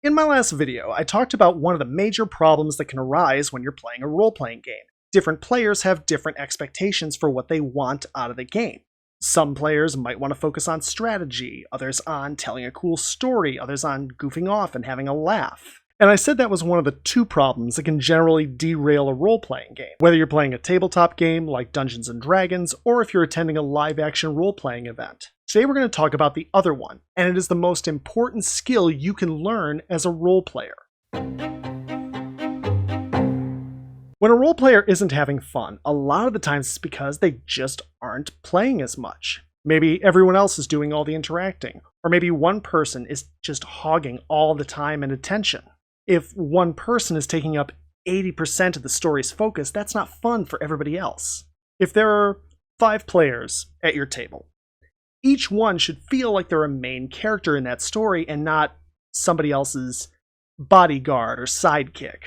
In my last video, I talked about one of the major problems that can arise when you're playing a role-playing game. Different players have different expectations for what they want out of the game. Some players might want to focus on strategy, others on telling a cool story, others on goofing off and having a laugh. And I said that was one of the two problems that can generally derail a role-playing game. Whether you're playing a tabletop game like Dungeons & Dragons, or if you're attending a live-action role-playing event. Today we're going to talk about the other one, and it is the most important skill you can learn as a role player. When a role player isn't having fun, a lot of the times it's because they just aren't playing as much. Maybe everyone else is doing all the interacting, or maybe one person is just hogging all the time and attention. If one person is taking up 80% of the story's focus, that's not fun for everybody else. If there are 5 players at your table, each one should feel like they're a main character in that story and not somebody else's bodyguard or sidekick.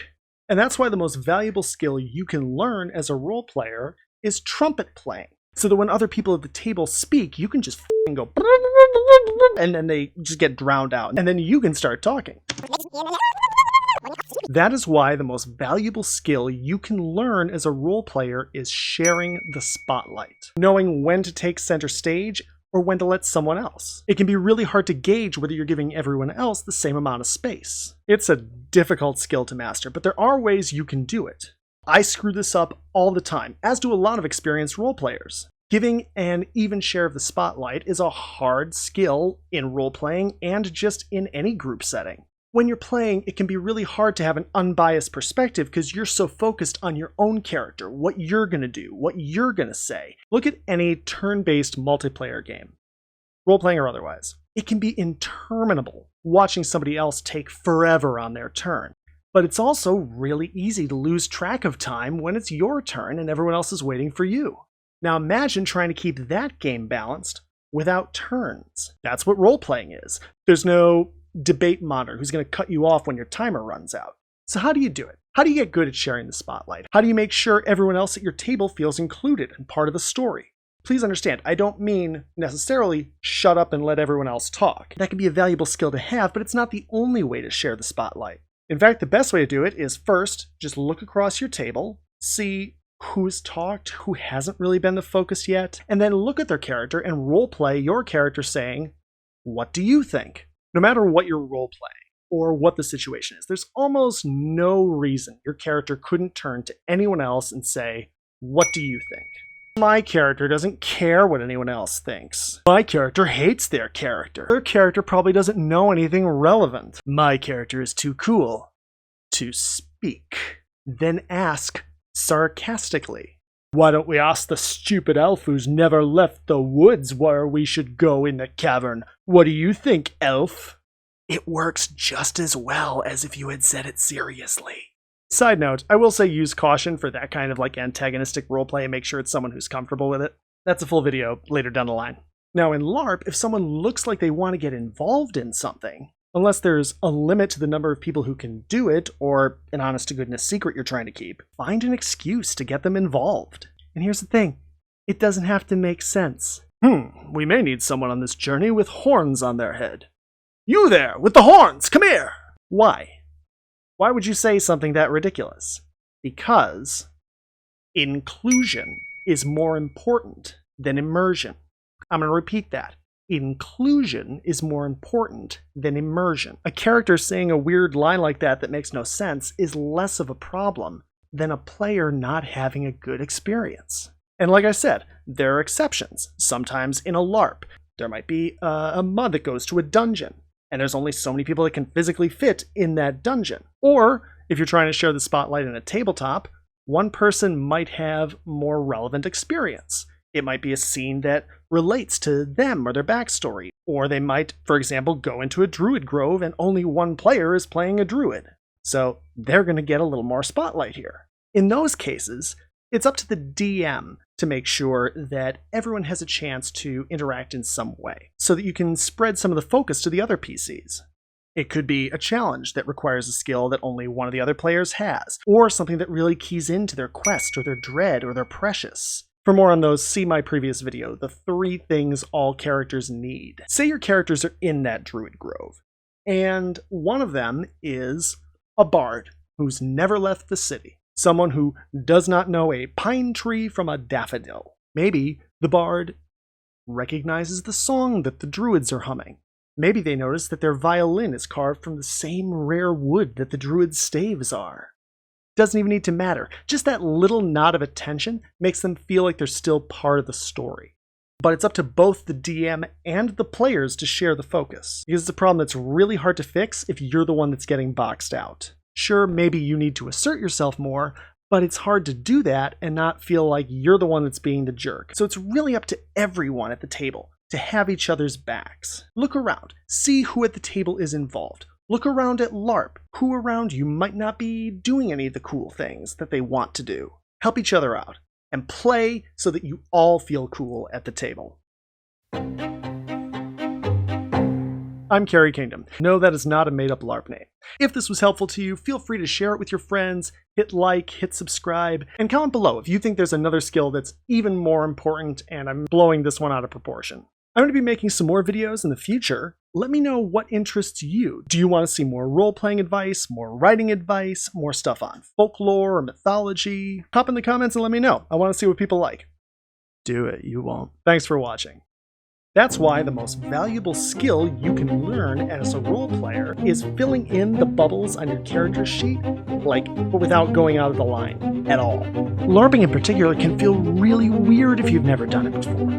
And that's why the most valuable skill you can learn as a role player is trumpet playing. So that when other people at the table speak, you can just f***ing go and then they just get drowned out. And then you can start talking. That is why the most valuable skill you can learn as a role player is sharing the spotlight. Knowing when to take center stage or when to let someone else. It can be really hard to gauge whether you're giving everyone else the same amount of space. It's a difficult skill to master, but there are ways you can do it. I screw this up all the time, as do a lot of experienced role players. Giving an even share of the spotlight is a hard skill in role-playing and just in any group setting. When you're playing, it can be really hard to have an unbiased perspective because you're so focused on your own character, what you're going to do, what you're going to say. Look at any turn-based multiplayer game, role-playing or otherwise. It can be interminable watching somebody else take forever on their turn. But it's also really easy to lose track of time when it's your turn and everyone else is waiting for you. Now imagine trying to keep that game balanced without turns. That's what role-playing is. There's no debate monitor who's going to cut you off when your timer runs out. So how do you do it? How do you get good at sharing the spotlight? How do you make sure everyone else at your table feels included and part of the story? Please understand, I don't mean necessarily shut up and let everyone else talk. That can be a valuable skill to have, but it's not the only way to share the spotlight. In fact, the best way to do it is first, just look across your table, see who's talked, who hasn't really been the focus yet, and then look at their character and role-play your character saying, "What do you think?" No matter what you're role-playing or what the situation is, there's almost no reason your character couldn't turn to anyone else and say, "What do you think?" My character doesn't care what anyone else thinks. My character hates their character. Their character probably doesn't know anything relevant. My character is too cool to speak. Then ask sarcastically, "Why don't we ask the stupid elf who's never left the woods where we should go in the cavern? What do you think, elf?" It works just as well as if you had said it seriously. Side note, I will say use caution for that kind of antagonistic roleplay and make sure it's someone who's comfortable with it. That's a full video later down the line. Now in LARP, if someone looks like they want to get involved in something, unless there's a limit to the number of people who can do it, or an honest-to-goodness secret you're trying to keep, find an excuse to get them involved. And here's the thing, it doesn't have to make sense. We may need someone on this journey with horns on their head. You there, with the horns, come here! Why? Why would you say something that ridiculous? Because inclusion is more important than immersion. I'm going to repeat that. Inclusion is more important than immersion. A character saying a weird line like that makes no sense is less of a problem than a player not having a good experience. And like I said, there are exceptions. Sometimes in a LARP, there might be a mod that goes to a dungeon, and there's only so many people that can physically fit in that dungeon. Or, if you're trying to share the spotlight in a tabletop, one person might have more relevant experience. It might be a scene that relates to them or their backstory. Or they might, for example, go into a druid grove and only one player is playing a druid. So they're going to get a little more spotlight here. In those cases, it's up to the DM to make sure that everyone has a chance to interact in some way, so that you can spread some of the focus to the other PCs. It could be a challenge that requires a skill that only one of the other players has, or something that really keys into their quest or their dread or their precious. For more on those, see my previous video, the 3 things all characters need. Say your characters are in that druid grove. And one of them is a bard who's never left the city. Someone who does not know a pine tree from a daffodil. Maybe the bard recognizes the song that the druids are humming. Maybe they notice that their violin is carved from the same rare wood that the druids' staves are. Doesn't even need to matter. Just that little nod of attention makes them feel like they're still part of the story. But it's up to both the DM and the players to share the focus, because it's a problem that's really hard to fix if you're the one that's getting boxed out. Sure, maybe you need to assert yourself more, but it's hard to do that and not feel like you're the one that's being the jerk. So it's really up to everyone at the table to have each other's backs. Look around, see who at the table is involved. Look around at LARP, who around you might not be doing any of the cool things that they want to do. Help each other out, and play so that you all feel cool at the table. I'm Carrie Kingdom. No, that is not a made-up LARP name. If this was helpful to you, feel free to share it with your friends, hit like, hit subscribe, and comment below if you think there's another skill that's even more important and I'm blowing this one out of proportion. I'm going to be making some more videos in the future. Let me know what interests you. Do you want to see more role-playing advice, more writing advice, more stuff on folklore or mythology? Hop in the comments and let me know. I want to see what people like. Do it, you won't. Thanks for watching. That's why the most valuable skill you can learn as a role player is filling in the bubbles on your character sheet, but without going out of the line at all. LARPing in particular can feel really weird if you've never done it before.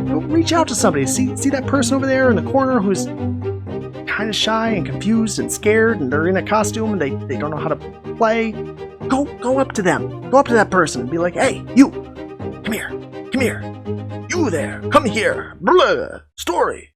Go reach out to somebody. See that person over there in the corner who's kind of shy and confused and scared, and they're in a costume and they don't know how to play. Go up to them. Go up to that person and be like, "Hey, you, come here. You there, come here. Blah, story."